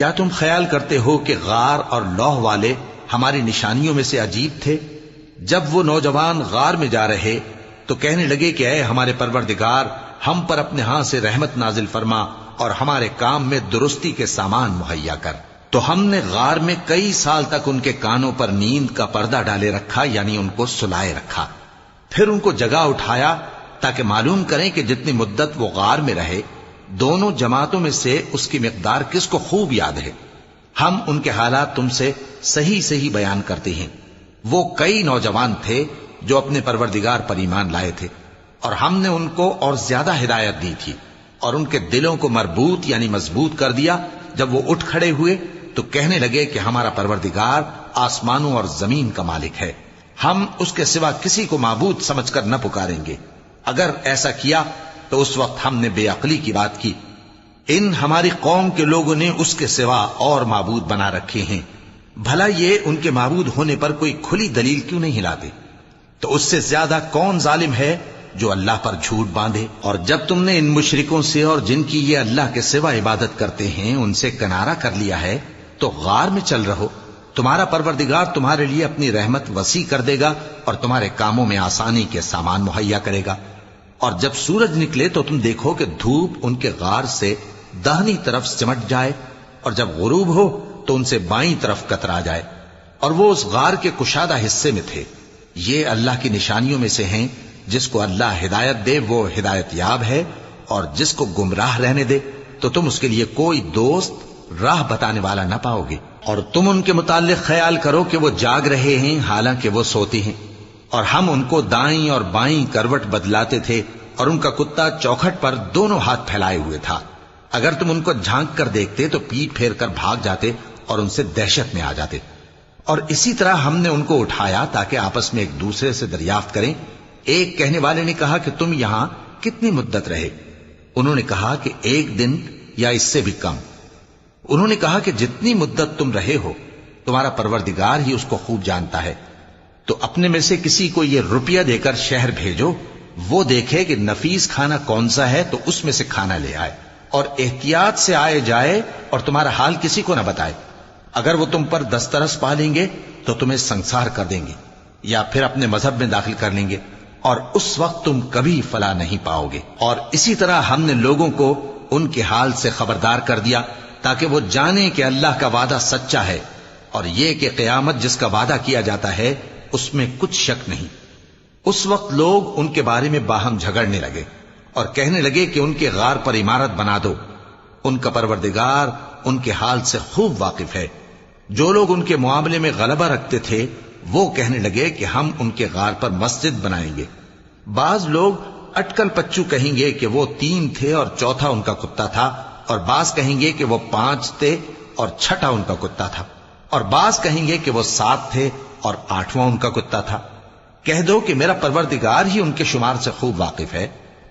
کیا تم خیال کرتے ہو کہ غار اور لوح والے ہماری نشانیوں میں سے عجیب تھے؟ جب وہ نوجوان غار میں جا رہے تو کہنے لگے کہ اے ہمارے پروردگار، ہم پر اپنے ہاں سے رحمت نازل فرما اور ہمارے کام میں درستی کے سامان مہیا کر۔ تو ہم نے غار میں کئی سال تک ان کے کانوں پر نیند کا پردہ ڈالے رکھا، یعنی ان کو سلائے رکھا۔ پھر ان کو جگا اٹھایا تاکہ معلوم کریں کہ جتنی مدت وہ غار میں رہے دونوں جماعتوں میں سے اس کی مقدار کس کو خوب یاد ہے۔ ہم ان کے حالات تم سے صحیح صحیح بیان کرتے ہیں۔ وہ کئی نوجوان تھے جو اپنے پروردگار پر ایمان لائے تھے، اور ہم نے ان کو اور زیادہ ہدایت دی تھی، اور ان کے دلوں کو مربوط یعنی مضبوط کر دیا۔ جب وہ اٹھ کھڑے ہوئے تو کہنے لگے کہ ہمارا پروردگار آسمانوں اور زمین کا مالک ہے، ہم اس کے سوا کسی کو معبود سمجھ کر نہ پکاریں گے۔ اگر ایسا کیا تو اس وقت ہم نے بے عقلی کی بات کی۔ ان ہماری قوم کے لوگوں نے اس کے سوا اور معبود بنا رکھے ہیں، بھلا یہ ان کے معبود ہونے پر کوئی کھلی دلیل کیوں نہیں لاتے؟ تو اس سے زیادہ کون ظالم ہے جو اللہ پر جھوٹ باندھے؟ اور جب تم نے ان مشرکوں سے اور جن کی یہ اللہ کے سوا عبادت کرتے ہیں ان سے کنارہ کر لیا ہے تو غار میں چل رہو، تمہارا پروردگار تمہارے لیے اپنی رحمت وسیع کر دے گا اور تمہارے کاموں میں آسانی کے سامان مہیا کرے گا۔ اور جب سورج نکلے تو تم دیکھو کہ دھوپ ان کے غار سے داہنی طرف سمٹ جائے، اور جب غروب ہو تو ان سے بائیں طرف کترا جائے، اور وہ اس غار کے کشادہ حصے میں تھے۔ یہ اللہ کی نشانیوں میں سے ہیں، جس کو اللہ ہدایت دے وہ ہدایت یاب ہے، اور جس کو گمراہ رہنے دے تو تم اس کے لیے کوئی دوست راہ بتانے والا نہ پاؤ گے۔ اور تم ان کے متعلق خیال کرو کہ وہ جاگ رہے ہیں حالانکہ وہ سوتے ہیں، اور ہم ان کو دائیں اور بائیں کروٹ بدلاتے تھے، اور ان کا کتا چوکھٹ پر دونوں ہاتھ پھیلائے ہوئے تھا۔ اگر تم ان کو جھانک کر دیکھتے تو پیٹ پھیر کر بھاگ جاتے اور ان سے دہشت میں آ جاتے۔ اور اسی طرح ہم نے ان کو اٹھایا تاکہ آپس میں ایک دوسرے سے دریافت کریں۔ ایک کہنے والے نے کہا کہ تم یہاں کتنی مدت رہے؟ انہوں نے کہا کہ 1 دن یا اس سے بھی کم۔ انہوں نے کہا کہ جتنی مدت تم رہے ہو تمہارا پروردگار ہی اس کو خوب جانتا ہے، تو اپنے میں سے کسی کو یہ روپیہ دے کر شہر بھیجو، وہ دیکھے کہ نفیس کھانا کون سا ہے تو اس میں سے کھانا لے آئے، اور احتیاط سے آئے جائے اور تمہارا حال کسی کو نہ بتائے۔ اگر وہ تم پر دسترس پا لیں گے تو تمہیں سنسار کر دیں گے یا پھر اپنے مذہب میں داخل کر لیں گے، اور اس وقت تم کبھی فلاح نہیں پاؤ گے۔ اور اسی طرح ہم نے لوگوں کو ان کے حال سے خبردار کر دیا تاکہ وہ جانیں کہ اللہ کا وعدہ سچا ہے، اور یہ کہ قیامت جس کا وعدہ کیا جاتا ہے اس میں کچھ شک نہیں۔ اس وقت لوگ ان کے بارے میں باہم جھگڑنے لگے اور کہنے لگے کہ ان کے غار پر عمارت بنا دو۔ ان کا پروردگار ان کے حال سے خوب واقف ہے۔ جو لوگ ان کے معاملے میں غلبہ رکھتے تھے وہ کہنے لگے کہ ہم ان کے غار پر مسجد بنائیں گے۔ بعض لوگ اٹکل پچو کہیں گے کہ وہ 3 تھے اور چوتھا ان کا کتا تھا، اور بعض کہیں گے کہ وہ 5 تھے اور چھٹا ان کا کتا تھا، اور بعض کہیں گے کہ وہ 7 تھے اور 8واں ان کا کتا تھا۔ کہہ دو کہ میرا پروردگار ہی ان کے شمار سے خوب واقف ہے،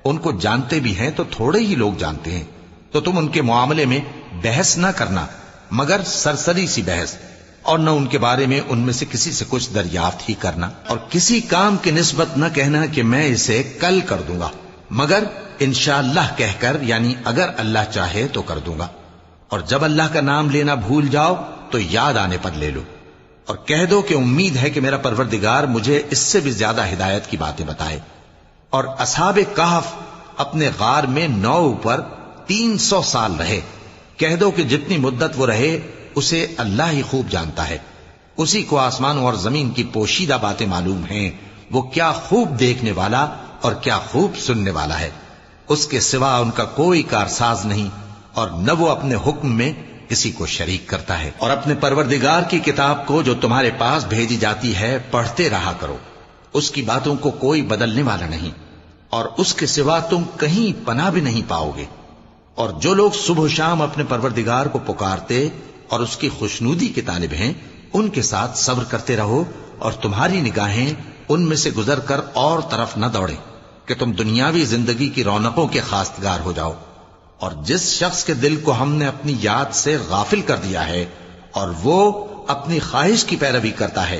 ان کو جانتے بھی ہیں تو تھوڑے ہی لوگ جانتے ہیں۔ تو تم ان کے معاملے میں بحث نہ کرنا مگر سرسری سی بحث، اور نہ ان کے بارے میں ان میں سے کسی سے کچھ دریافت ہی کرنا، اور کسی کام کی نسبت نہ کہنا کہ میں اسے کل کر دوں گا، مگر انشاءاللہ کہہ کر، یعنی اگر اللہ چاہے تو کر دوں گا۔ اور جب اللہ کا نام لینا بھول جاؤ تو یاد آنے پر لے لو، اور کہہ دو کہ امید ہے کہ میرا پروردگار مجھے اس سے بھی زیادہ ہدایت کی باتیں بتائے۔ اور اصحاب کہف اپنے غار میں 9 پر 300 سال رہے۔ کہہ دو کہ جتنی مدت وہ رہے اسے اللہ ہی خوب جانتا ہے، اسی کو آسمانوں اور زمین کی پوشیدہ باتیں معلوم ہیں، وہ کیا خوب دیکھنے والا اور کیا خوب سننے والا ہے۔ اس کے سوا ان کا کوئی کارساز نہیں، اور نہ وہ اپنے حکم میں کسی کو شریک کرتا ہے۔ اور اپنے پروردگار کی کتاب کو جو تمہارے پاس بھیجی جاتی ہے پڑھتے رہا کرو، اس کی باتوں کو کوئی بدلنے والا نہیں، اور اس کے سوا تم کہیں پناہ بھی نہیں پاؤ گے۔ اور جو لوگ صبح و شام اپنے پروردگار کو پکارتے اور اس کی خوشنودی کے طالب ہیں ان کے ساتھ صبر کرتے رہو، اور تمہاری نگاہیں ان میں سے گزر کر اور طرف نہ دوڑیں کہ تم دنیاوی زندگی کی رونقوں کے خواستگار ہو جاؤ۔ اور جس شخص کے دل کو ہم نے اپنی یاد سے غافل کر دیا ہے اور وہ اپنی خواہش کی پیروی کرتا ہے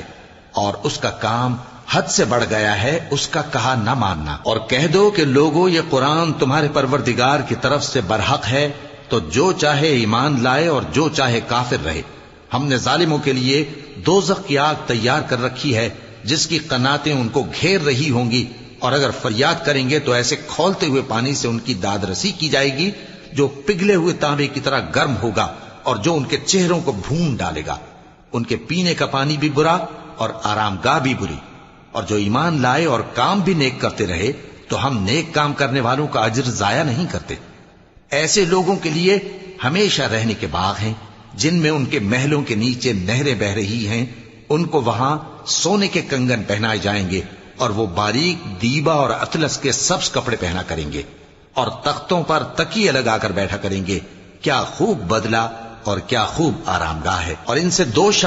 اور اس کا کام حد سے بڑھ گیا ہے، اس کا کہا نہ ماننا۔ اور کہہ دو کہ لوگوں یہ قرآن تمہارے پروردگار کی طرف سے برحق ہے تو جو چاہے ایمان لائے اور جو چاہے کافر رہے. ہم نے ظالموں کے لیے دوزخ کی آگ تیار کر رکھی ہے جس کی قناتیں ان کو گھیر رہی ہوں گی، اور اگر فریاد کریں گے تو ایسے کھولتے ہوئے پانی سے ان کی داد رسی کی جائے گی جو پگھلے ہوئے تانبے کی طرح گرم ہوگا اور جو ان کے چہروں کو بھون ڈالے گا. ان کے پینے کا پانی بھی برا اور آرام گاہ بھی بری. اور جو ایمان لائے اور کام بھی نیک کرتے رہے تو ہم نیک کام کرنے والوں کا اجر ضائع نہیں کرتے. ایسے لوگوں کے لیے ہمیشہ رہنے کے باغ ہیں جن میں ان کے محلوں کے نیچے نہریں بہ رہی ہیں. ان کو وہاں سونے کے کنگن پہنائے جائیں گے اور وہ باریک دیبا اور اطلس کے سبز کپڑے پہنا کریں گے اور تختوں پر تکیے لگا کر بیٹھا کریں گے. کیا خوب بدلہ اور کیا خوب آرام گاہ ہے. اور ان سے دو شخص